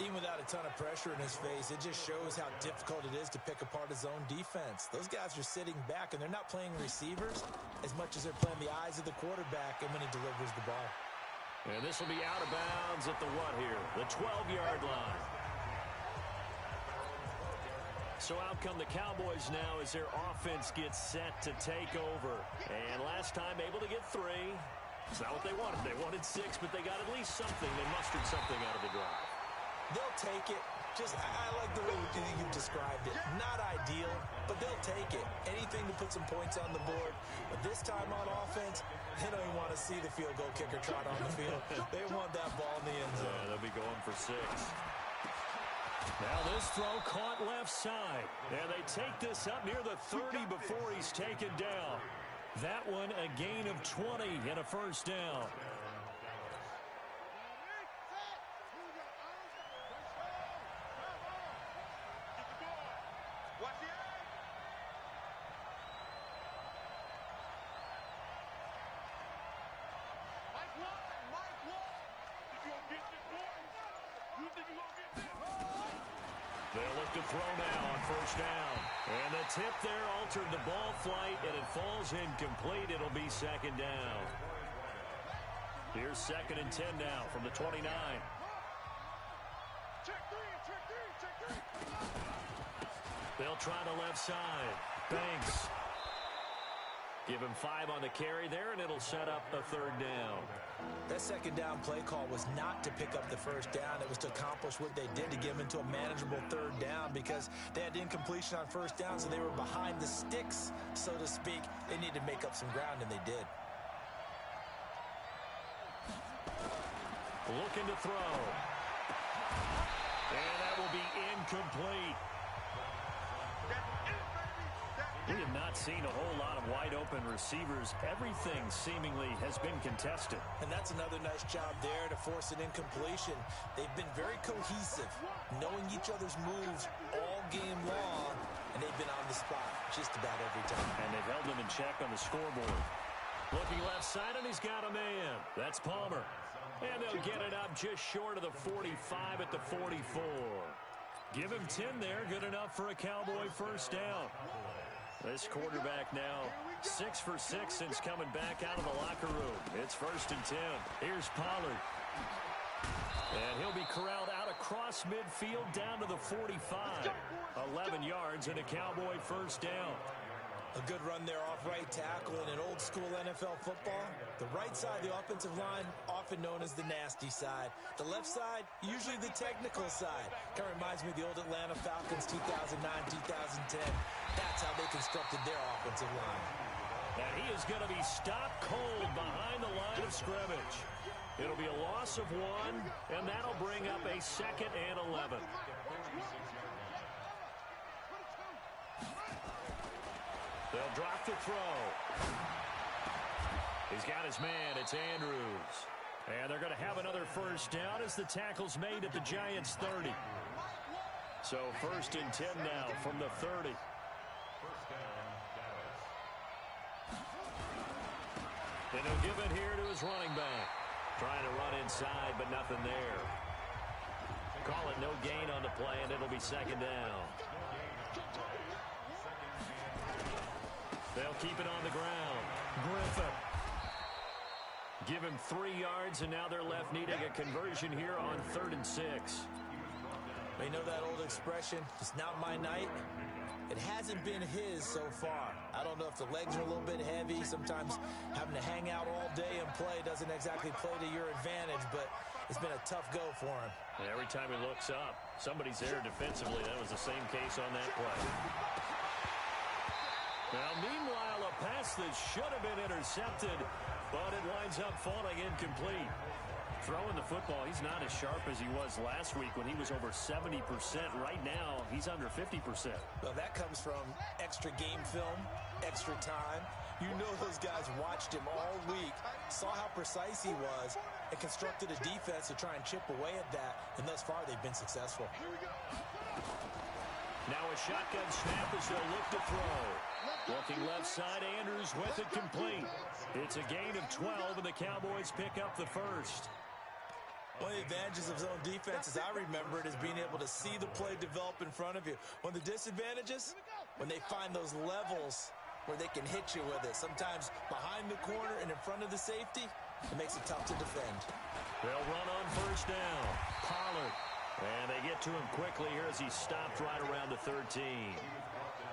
Even without a ton of pressure in his face, it just shows how difficult it is to pick apart his own defense. Those guys are sitting back, and they're not playing receivers as much as they're playing the eyes of the quarterback and when he delivers the ball. And this will be out of bounds at the what here? The 12-yard line. So out come the Cowboys now as their offense gets set to take over. And last time able to get 3. It's not what they wanted. They wanted 6, but they got at least something. They mustered something out of the drive. They'll take it. I like the way you described it. Not ideal, but they'll take it. Anything to put some points on the board. But this time on offense, they don't even want to see the field goal kicker trot on the field. They want that ball in the end zone. Yeah, they'll be going for 6. Now this throw caught left side. And they take this up near the 30 before he's taken down. That one a gain of 20 and a first down. They'll look to throw now on first down. And the tip there altered the ball flight, and it falls incomplete. It'll be 2nd down. Here's 2nd and 10 now from the 29. They'll try the left side. Banks. Give him 5 on the carry there, and it'll set up a 3rd down. That 2nd down play call was not to pick up the first down. It was to accomplish what they did to get them into a manageable 3rd down because they had incompletion on first down, so they were behind the sticks, so to speak. They needed to make up some ground, and they did. Looking to throw. And that will be incomplete. We have not seen a whole lot of wide-open receivers. Everything seemingly has been contested. And that's another nice job there to force an incompletion. They've been very cohesive, knowing each other's moves all game long, and they've been on the spot just about every time. And they've held them in check on the scoreboard. Looking left side, and he's got a man. That's Palmer. And they'll get it up just short of the 45 at the 44. Give him 10 there. Good enough for a Cowboy first down. This quarterback now 6 for 6 since coming back out of the locker room. It's 1st and 10. Here's Pollard. And he'll be corralled out across midfield down to the 45. 11 yards and a Cowboy first down. A good run there off right tackle in an old-school NFL football. The right side of the offensive line, often known as the nasty side. The left side, usually the technical side. Kind of reminds me of the old Atlanta Falcons 2009-2010. That's how they constructed their offensive line. And he is going to be stopped cold behind the line of scrimmage. It'll be a loss of 1, and that'll bring up a 2nd and 11. They'll drop the throw. He's got his man. It's Andrews. And they're going to have another first down as the tackle's made at the Giants' 30. So 1st and 10 now from the 30. And he'll give it here to his running back. Trying to run inside, but nothing there. Call it no gain on the play, and it'll be 2nd down. They'll keep it on the ground. Griffin. Give him 3 yards, and now they're left needing a conversion here on 3rd and 6. You know that old expression, it's not my night? It hasn't been his so far. I don't know if the legs are a little bit heavy. Sometimes having to hang out all day and play doesn't exactly play to your advantage, but it's been a tough go for him. And every time he looks up, somebody's there defensively. That was the same case on that play. Now, meanwhile, a pass that should have been intercepted, but it winds up falling incomplete. Throwing the football, he's not as sharp as he was last week when he was over 70%. Right now, he's under 50%. Well, that comes from extra game film, extra time. You know those guys watched him all week, saw how precise he was, and constructed a defense to try and chip away at that, and thus far they've been successful. Now a shotgun snap as they'll look to throw. Looking left side, Andrews with it complete. It's a gain of 12, and the Cowboys pick up the first. One of the advantages of zone defense, as I remember it, is being able to see the play develop in front of you. One of the disadvantages, when they find those levels where they can hit you with it. Sometimes behind the corner and in front of the safety, it makes it tough to defend. They'll run on 1st down. Pollard. And they get to him quickly here as he stopped right around the 13.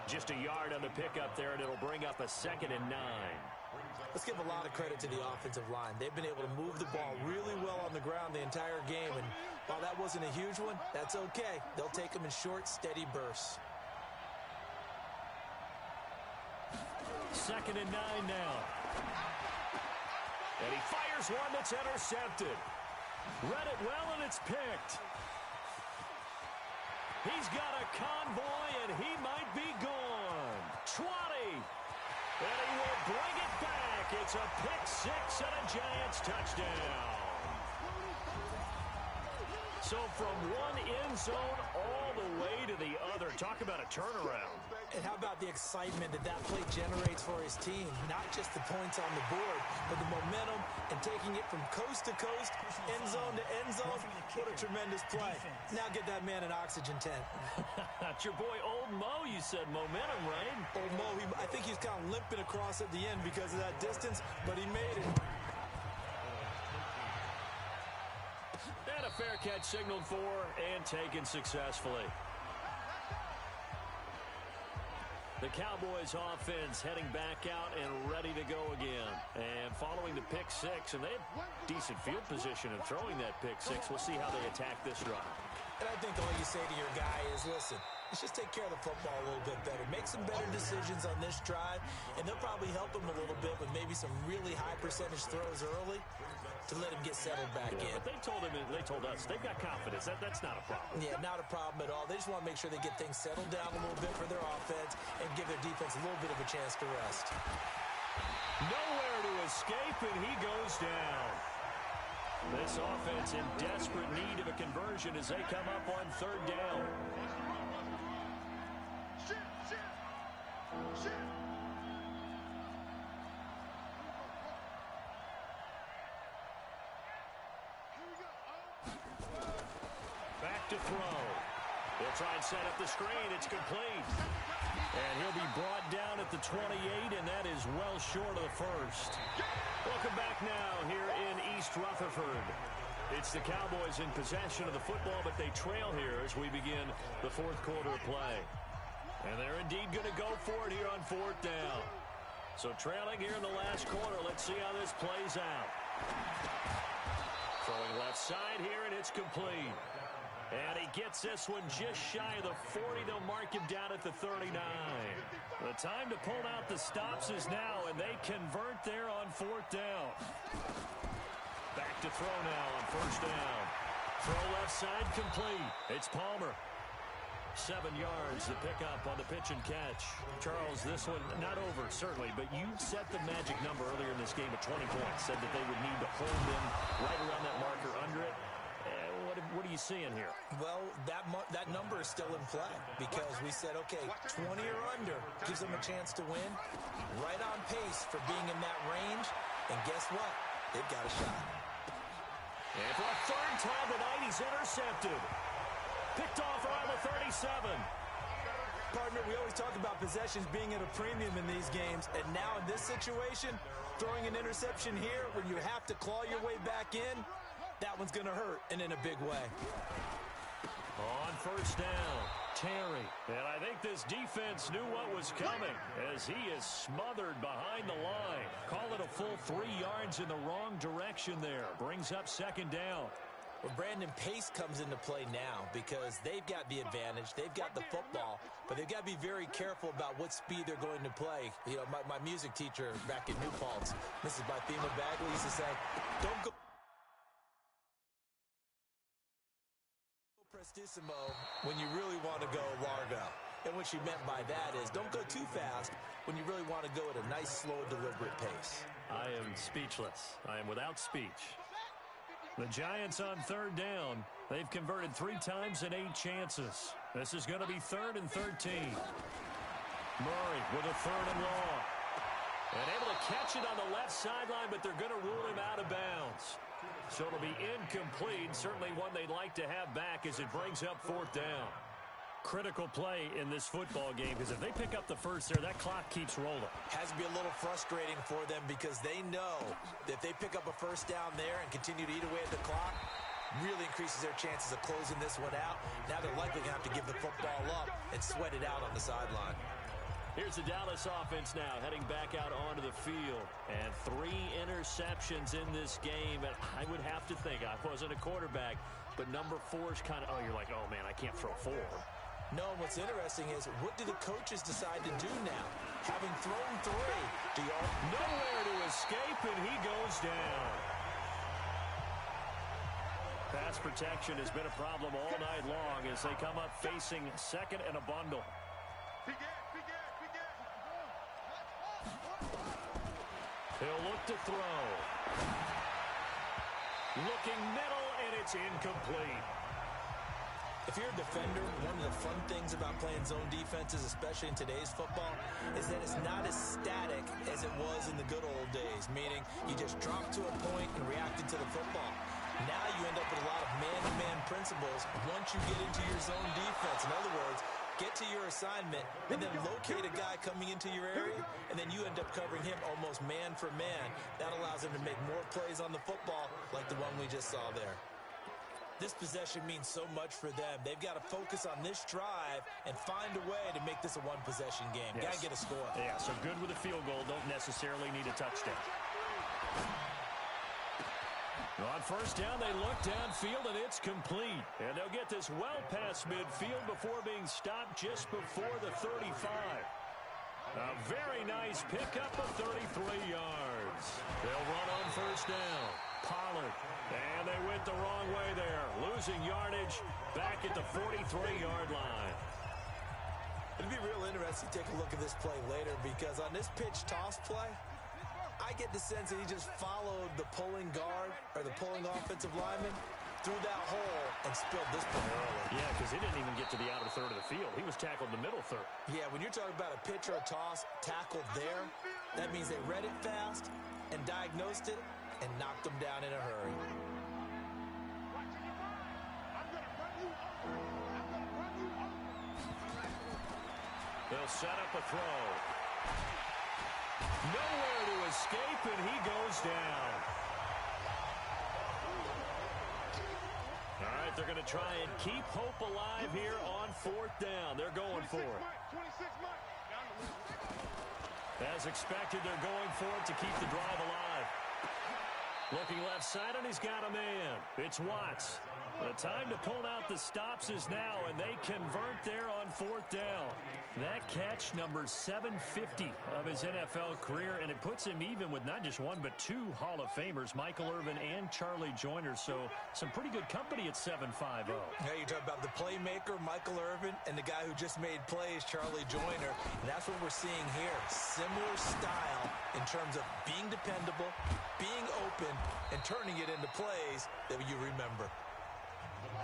Just a yard on the pickup there, and it'll bring up a 2nd and 9. Let's give a lot of credit to the offensive line. They've been able to move the ball really well on the ground the entire game, and while that wasn't a huge one, that's okay. They'll take them in short, steady bursts. 2nd and 9 now. And he fires one that's intercepted. Read it well, and it's picked. He's got a convoy, and he might be gone. 20. And he will bring it back. It's a pick 6 and a Giants touchdown. So from one end zone all the way to the other. Talk about a turnaround. And how about the excitement that that play generates for his team? Not just the points on the board, but the momentum and taking it from coast to coast, end zone to end zone. What a tremendous play. Now get that man an oxygen tent. That's your boy Old Mo. You said momentum, right? Old Mo, I think he's kind of limping across at the end because of that distance, but he made it. And a fair catch signaled for and taken successfully. The Cowboys offense heading back out and ready to go again. And following the pick 6, and they have decent field position in throwing that pick 6. We'll see how they attack this drive. And I think all you say to your guy is, listen, let's just take care of the football a little bit better. Make some better decisions on this drive, and they'll probably help him a little bit with maybe some really high percentage throws early to let him get settled back in. But they told us they've got confidence. That's not a problem. Yeah, not a problem at all. They just want to make sure they get things settled down a little bit for their offense and give their defense a little bit of a chance to rest. Nowhere to escape, and he goes down. This offense in desperate need of a conversion as they come up on 3rd down. Back to throw. He'll try and set up the screen. It's complete. And he'll be brought down at the 28, and that is well short of the first. Welcome back now here in East Rutherford. It's the Cowboys in possession of the football, but they trail here as we begin the 4th quarter of play. And they're indeed going to go for it here on 4th down. So trailing here in the last quarter. Let's see how this plays out. Throwing left side here, and it's complete. And he gets this one just shy of the 40. They'll mark him down at the 39. The time to pull out the stops is now, and they convert there on 4th down. Back to throw now on 1st down. Throw left side complete. It's Palmer. 7 yards to pick up on the pitch and catch. Charles, this one not over, certainly, but you set the magic number earlier in this game at 20 points. Said that they would need to hold them right around that marker under it. what are you seeing here? Well, that number is still in play because we said, okay, 20 or under gives them a chance to win. Right on pace for being in that range. And guess what? They've got a shot. And for a third time tonight, he's intercepted. Picked off around the 37. Partner, we always talk about possessions being at a premium in these games. And now in this situation, throwing an interception here when you have to claw your way back in, that one's going to hurt, and in a big way. On first down, Terry. And I think this defense knew what was coming as he is smothered behind the line. Call it a full 3 yards in the wrong direction there. Brings up second down. Well, Brandon, pace comes into play now because they've got the advantage. They've got the football, but they've got to be very careful about what speed they're going to play. You know, my music teacher back in New Paltz, Mrs. Bythema Bagley, used to say, don't go prestissimo when you really want to go largo. And what she meant by that is don't go too fast when you really want to go at a nice, slow, deliberate pace. I am speechless. I am without speech. The Giants on third down. They've converted 3 times in 8 chances. This is going to be 3rd and 13. Murray with a 3rd and long. And able to catch it on the left sideline, but they're going to rule him out of bounds. So it'll be incomplete. Certainly one they'd like to have back as it brings up 4th down. Critical play in this football game because if they pick up the first there, that clock keeps rolling. Has to be a little frustrating for them because they know that if they pick up a first down there and continue to eat away at the clock, really increases their chances of closing this one out. Now they're likely going to have to give the football up and sweat it out on the sideline. Here's the Dallas offense now heading back out onto the field. And 3 interceptions in this game. And I would have to think, I wasn't a quarterback, but number 4 is kind of, oh, you're like, oh, man, I can't throw 4. No, what's interesting is what do the coaches decide to do now? Having thrown 3, do you nowhere to escape, and he goes down. Pass protection has been a problem all night long as they come up facing 2nd and a bundle. He'll look to throw. Looking middle, and it's incomplete. If you're a defender, one of the fun things about playing zone defenses, especially in today's football, is that it's not as static as it was in the good old days, meaning you just drop to a point and reacted to the football. Now you end up with a lot of man-to-man principles once you get into your zone defense. In other words, get to your assignment and then locate a guy coming into your area, and then you end up covering him almost man for man. That allows him to make more plays on the football like the one we just saw there. This possession means so much for them. They've got to focus on this drive and find a way to make this a one-possession game. Yes. Got to get a score. Yeah, so good with a field goal. Don't necessarily need a touchdown. On first down, they look downfield, and it's complete. And they'll get this well past midfield before being stopped just before the 35. A very nice pickup of 33 yards. They'll run on first down. Pollard. And they went the wrong way there. Losing yardage back at the 43-yard line. It'd be real interesting to take a look at this play later because on this pitch toss play, I get the sense that he just followed the pulling guard or the pulling offensive lineman through that hole and spilled this play early. Yeah, because he didn't even get to the outer third of the field. He was tackled in the middle third. Yeah, when you're talking about a pitch or a toss tackled there, that means they read it fast and diagnosed it and knocked them down in a hurry. They'll set up a throw. Nowhere to escape, and he goes down. All right, they're going to try and keep hope alive here on 4th down. They're going for it. As expected, they're going for it to keep the drive alive. Looking left side, and he's got a man. It's Watts. The time to pull out the stops is now, and they convert there on 4th down. That catch, number 750 of his NFL career, and it puts him even with not just 1 but 2 Hall of Famers, Michael Irvin and Charlie Joyner. So some pretty good company at 7.50. Yeah, you talk about the playmaker, Michael Irvin, and the guy who just made plays, Charlie Joyner. And that's what we're seeing here. Similar style in terms of being dependable, being open, and turning it into plays that you remember.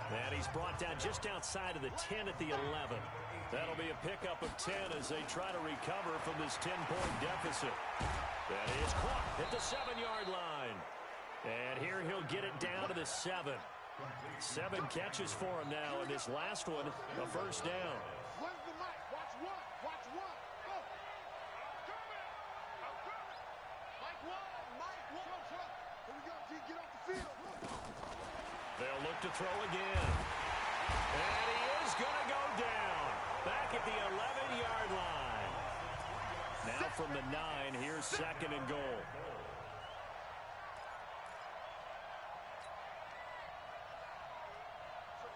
And he's brought down just outside of the 10 at the 11. That'll be a pickup of 10 as they try to recover from this 10-point deficit. That is caught at the 7-yard line. And here he'll get it down to the 7. 7 catches for him now, and this last one, a first down. Where's the mic? Watch one. Watch one. Go. Mike one. Mike one. Here we go. G, get off the field. They'll look to throw again. And he is going to go down. Back at the 11-yard line. Now from the 9, here's 2nd and goal.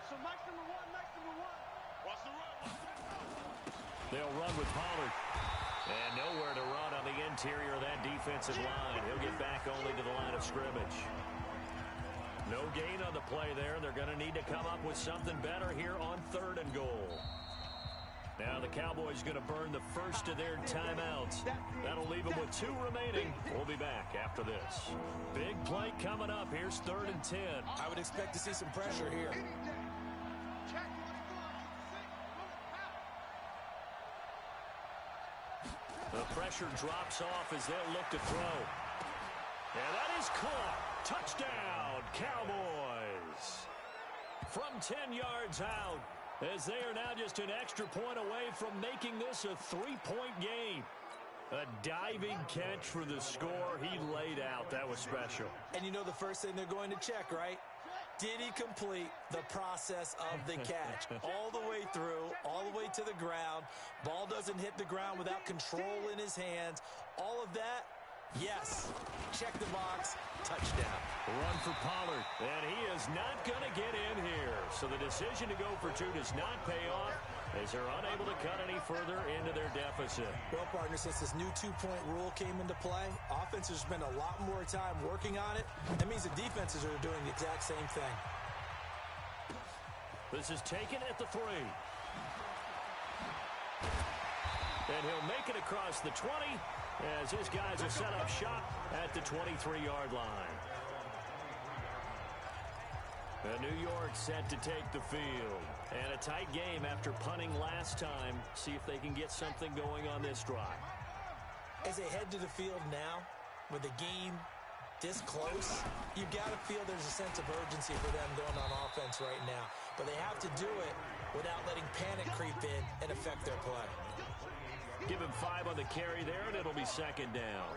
So Mike's number one. Mike's number one. Watch the run. They'll run with Pollard. And nowhere to run on the interior of that defensive line. He'll get back only to the line of scrimmage. No gain on the play there. They're going to need to come up with something better here on 3rd and goal. Now the Cowboys going to burn the first of their timeouts. That'll leave them with 2 remaining. We'll be back after this. Big play coming up. Here's 3rd and 10. I would expect to see some pressure here. The pressure drops off as they'll look to throw. And that is caught. Touchdown, Cowboys. From 10 yards out, as they are now just an extra point away from making this a 3-point game. A diving catch for the score. He laid out. That was special. And you know the first thing they're going to check, right? Did he complete the process of the catch? All the way through, all the way to the ground. Ball doesn't hit the ground without control in his hands. All of that, yes. Check the box. Touchdown. Run for Pollard. And he is not going to get in here. So the decision to go for 2 does not pay off as they're unable to cut any further into their deficit. Well, partner, since this new 2-point rule came into play, offenses spend a lot more time working on it. That means the defenses are doing the exact same thing. This is taken at the 3. And he'll make it across the 20 as his guys are set up shop at the 23-yard line. New York set to take the field. And a tight game after punting last time. See if they can get something going on this drive. As they head to the field now, with the game this close, you've got to feel there's a sense of urgency for them going on offense right now. But they have to do it without letting panic creep in and affect their play. Give him 5 on the carry there, and it'll be 2nd down.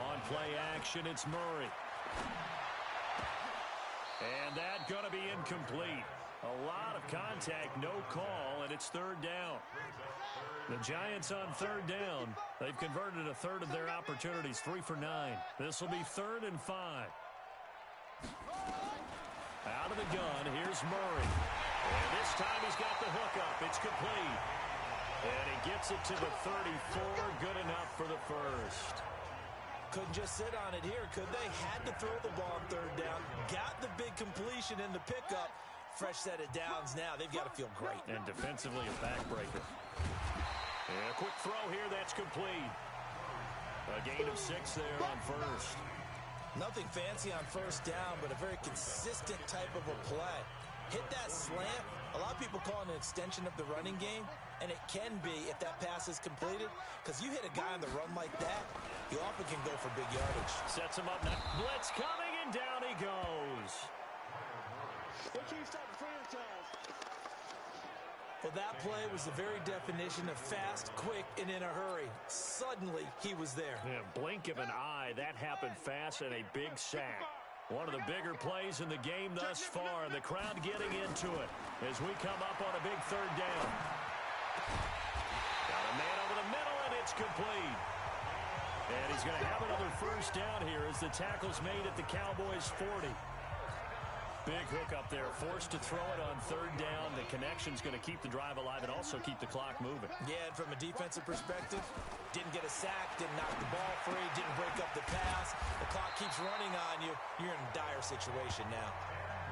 On play action, it's Murray. And that's going to be incomplete. A lot of contact, no call, and it's 3rd down. The Giants on 3rd down. They've converted a third of their opportunities, 3 for 9. This will be 3rd and 5. Out of the gun, here's Murray. And this time he's got the hook up. It's complete. And he gets it to the 34. Good enough for the first. Couldn't just sit on it here, could they? Had to throw the ball on 3rd down. Got the big completion in the pickup. Fresh set of downs now. They've got to feel great. And defensively, a backbreaker. And a quick throw here. That's complete. A gain of 6 there on first. Nothing fancy on 1st down, but a very consistent type of a play. Hit that slant. A lot of people call it an extension of the running game, and it can be if that pass is completed, because you hit a guy on the run like that, you often can go for big yardage. Sets him up now. Blitz coming, and down he goes. Well, that play was the very definition of fast, quick, and in a hurry. Suddenly, he was there. Yeah, blink of an eye. That happened fast and a big sack. One of the bigger plays in the game thus far. The crowd getting into it as we come up on a big 3rd down. Got a man over the middle, and it's complete. And he's going to have another first down here as the tackle's made at the Cowboys' 40. Big hook up there, forced to throw it on 3rd down. The connection's going to keep the drive alive and also keep the clock moving. Yeah, and from a defensive perspective, didn't get a sack, didn't knock the ball free, didn't break up the pass. The clock keeps running on you. You're in a dire situation now.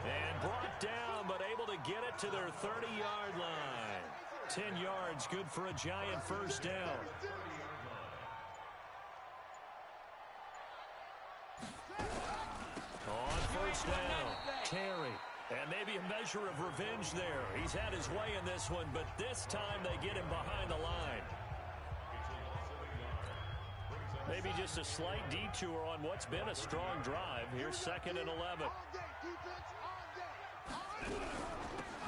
And brought down, but able to get it to their 30-yard line. 10 yards, good for a Giant first down. On first down. And maybe a measure of revenge there. He's had his way in this one, but this time they get him behind the line. Maybe just a slight detour on what's been a strong drive. Here's 2nd and 11.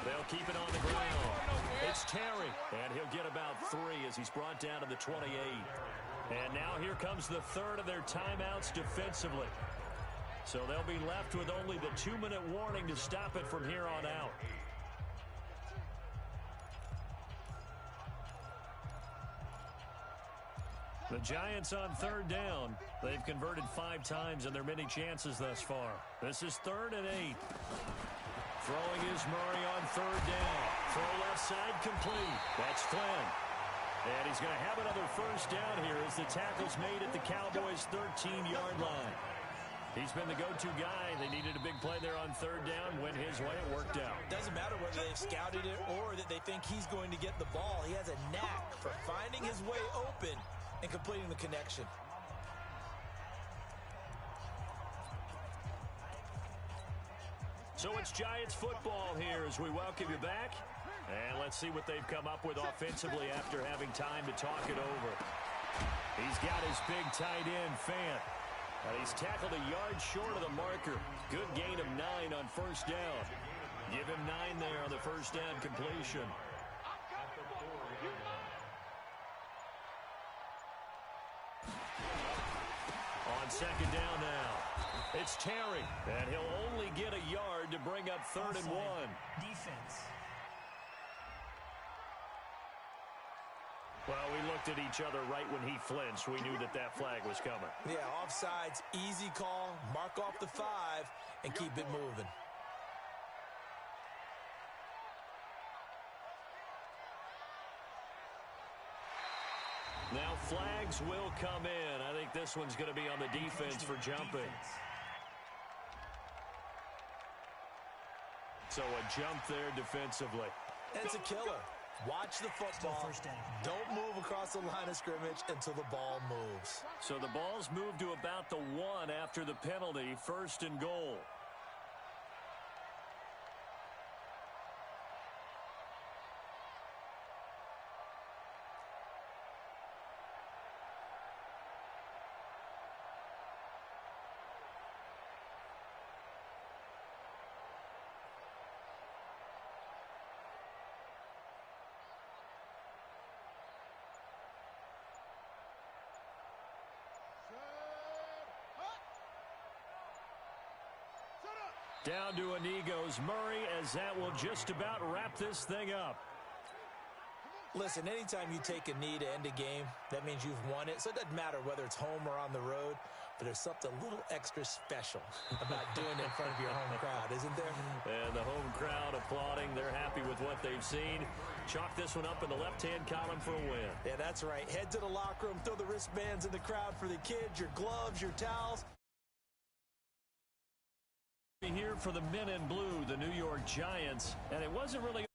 They'll keep it on the ground. It's Terry, and he'll get about 3 as he's brought down to the 28. And now here comes the third of their timeouts defensively. So they'll be left with only the 2-minute warning to stop it from here on out. The Giants on 3rd down. They've converted 5 times in their many chances thus far. This is 3rd and 8. Throwing is Murray on 3rd down. Throw left side complete. That's Flynn. And he's going to have another first down here as the tackle's made at the Cowboys' 13-yard line. He's been the go-to guy. They needed a big play there on 3rd down. Went his way. It worked out. Doesn't matter whether they've scouted it or that they think he's going to get the ball. He has a knack for finding his way open and completing the connection. So it's Giants football here as we welcome you back. And let's see what they've come up with offensively after having time to talk it over. He's got his big tight end, Fant. And he's tackled a yard short of the marker. Good gain of 9 on first down. Give him 9 there on the first down completion. On 2nd down now. It's Terry, and he'll only get a yard to bring up 3rd and 1. Defense. Well, we looked at each other right when he flinched. We knew that that flag was coming. Yeah, offsides, easy call, mark off the 5, and keep it moving. Now flags will come in. I think this one's going to be on the defense for jumping. So a jump there defensively. It's a killer. Watch the football. Don't move across the line of scrimmage until the ball moves. So the ball's moved to about the 1 after the penalty. 1st and goal. Down to a knee goes Murray as that will just about wrap this thing up. Listen, anytime you take a knee to end a game, that means you've won it. So it doesn't matter whether it's home or on the road, but there's something a little extra special about doing it in front of your home crowd, isn't there? And the home crowd applauding. They're happy with what they've seen. Chalk this one up in the left-hand column for a win. Yeah, that's right. Head to the locker room, throw the wristbands in the crowd for the kids, your gloves, your towels. Here for the men in blue, the New York Giants, and it wasn't really